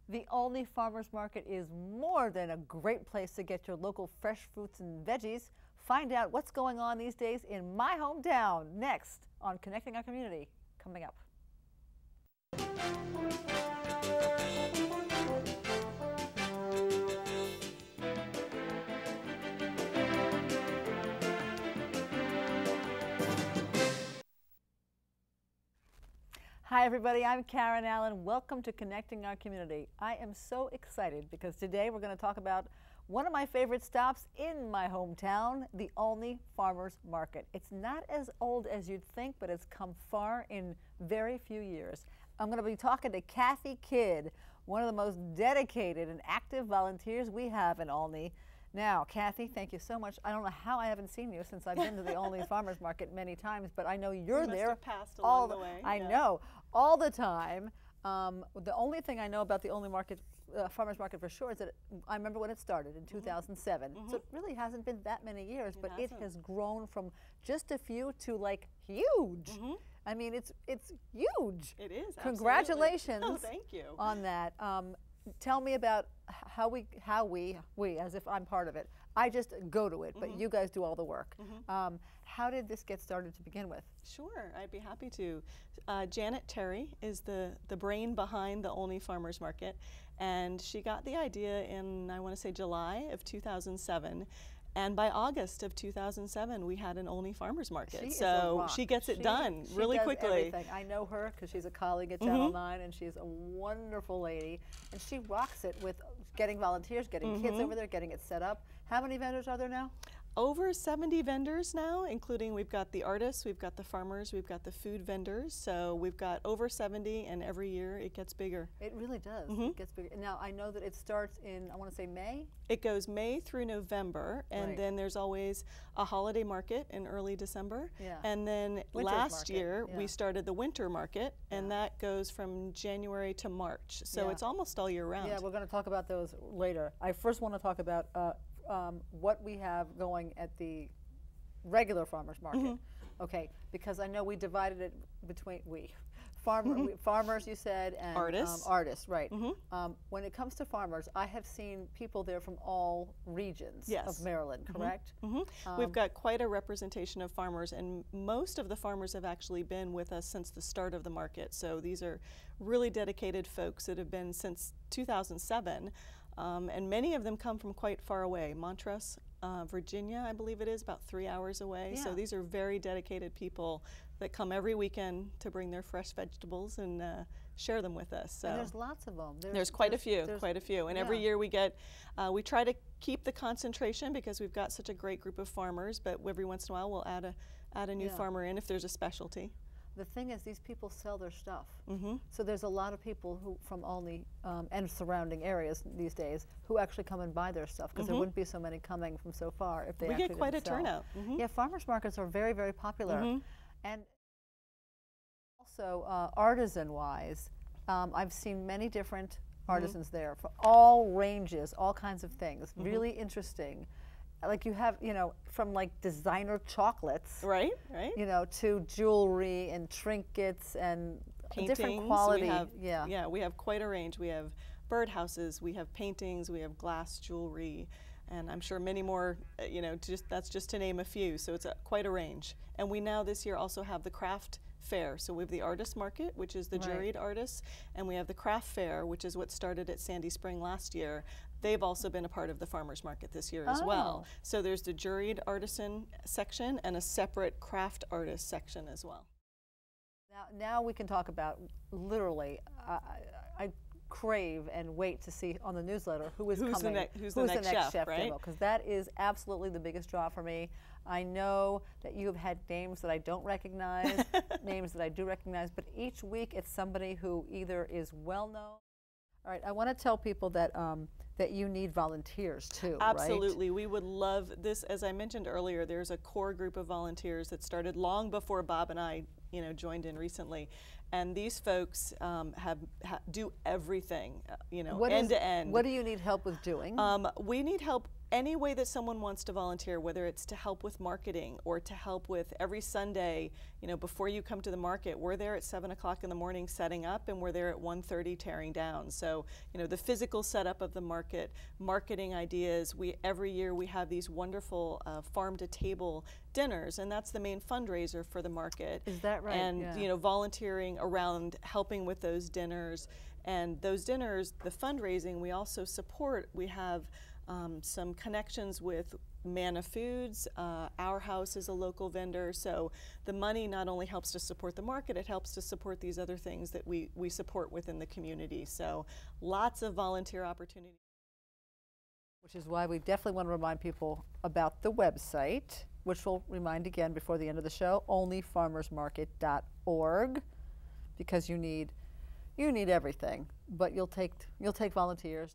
The Olney Farmers Market is more than a great place to get your local fresh fruits and veggies. Find out what's going on these days in my hometown next on Connecting Our Community, coming up. Hi everybody, I'm Karen Allen. Welcome to Connecting Our Community. I am so excited because today we're going to talk about one of my favorite stops in my hometown, the Olney Farmers Market. It's not as old as you'd think, but it's come far in very few years. I'm going to be talking to Kathy Kidd, one of the most dedicated and active volunteers we have in Olney. Now, Kathy, thank you so much. I don't know how I haven't seen you since I've been to the Olney Farmers Market many times, but I know you're there. Must have passed along the way. I know, all the time. The only thing I know about the Olney Farmers Market for sure is that I remember when it started in 2007. So it really hasn't been that many years, but it has grown from just a few to like huge. I mean, it's huge. It is. Congratulations. Oh, thank you. On that. Tell me about how we, as if I'm part of it. I just go to it, but you guys do all the work. How did this get started to begin with? Sure, I'd be happy to. Janet Terry is the brain behind the Olney Farmers Market, and she got the idea in, I want to say, July of 2007. And by August of 2007, we had an Olney Farmers Market. So she gets it done really quickly. Everything. I know her because she's a colleague at Channel 9, and she's a wonderful lady. And she rocks it with getting volunteers, getting kids over there, getting it set up. How many vendors are there now? Over 70 vendors now, including we've got the artists, we've got the farmers, we've got the food vendors. So we've got over 70, and every year it gets bigger. It really does. It gets bigger. Now, I know that it starts in, I want to say May? It goes May through November, and then there's always a holiday market in early December. And then last year, we started the winter market, and that goes from January to March. So it's almost all year round. Yeah, we're going to talk about those later. I first want to talk about what we have going at the regular farmers market. Okay, because I know we divided it between farmers, you said, and artists, right. When it comes to farmers, I have seen people there from all regions of Maryland, correct? We've got quite a representation of farmers, and most of the farmers have actually been with us since the start of the market. So these are really dedicated folks that have been since 2007. And many of them come from quite far away. Montrose, Virginia, I believe it is, about 3 hours away. So these are very dedicated people that come every weekend to bring their fresh vegetables and share them with us. So and there's lots of them. There's quite a few. And every year we get, we try to keep the concentration because we've got such a great group of farmers, but every once in a while we'll add a new farmer in if there's a specialty. The thing is, these people sell their stuff. So there's a lot of people who from Olney and surrounding areas these days who actually come and buy their stuff because there wouldn't be so many coming from so far if they actually get quite a turnout. Yeah, farmers markets are very, very popular. And also artisan-wise, I've seen many different artisans there for all ranges, all kinds of things. Really interesting. Like you have, you know, from like designer chocolates, you know, to jewelry and trinkets and paintings, different quality. We have quite a range. We have birdhouses, we have paintings, we have glass jewelry, and I'm sure many more. You know, that's just to name a few. So it's quite a range. And we now this year also have the craft fair. So we have the artist market, which is the juried artists, and we have the craft fair, which is what started at Sandy Spring last year. They've also been a part of the farmers market this year as well. So there's the juried artisan section and a separate craft artist section as well. Now we can talk about literally. I crave and wait to see on the newsletter who's coming. Who's the next chef, right? Because that is absolutely the biggest draw for me. I know that you have had names that I don't recognize, names that I do recognize, but each week it's somebody who either is well known. All right, I want to tell people that that you need volunteers too. Absolutely, we would love this. As I mentioned earlier, there's a core group of volunteers that started long before Bob and I, joined in recently, and these folks do everything, end to end. What do you need help with doing? We need help any way that someone wants to volunteer, whether it's to help with marketing or to help with every Sunday You know, before you come to the market, we're there at 7 o'clock in the morning setting up, and we're there at 1:30 tearing down. So, you know, the physical setup of the market, marketing ideas. Every year we have these wonderful farm-to-table dinners, and that's the main fundraiser for the market. Is that right? And Yeah. you know, volunteering around helping with those dinners. And those dinners, the fundraising, we also support. We have some connections with Manna Foods. Our house is a local vendor, so the money not only helps to support the market, it helps to support these other things that we support within the community. So lots of volunteer opportunities. Which is why we definitely want to remind people about the website, which we'll remind again before the end of the show, onlyfarmersmarket.org, because you need everything, but you'll take volunteers.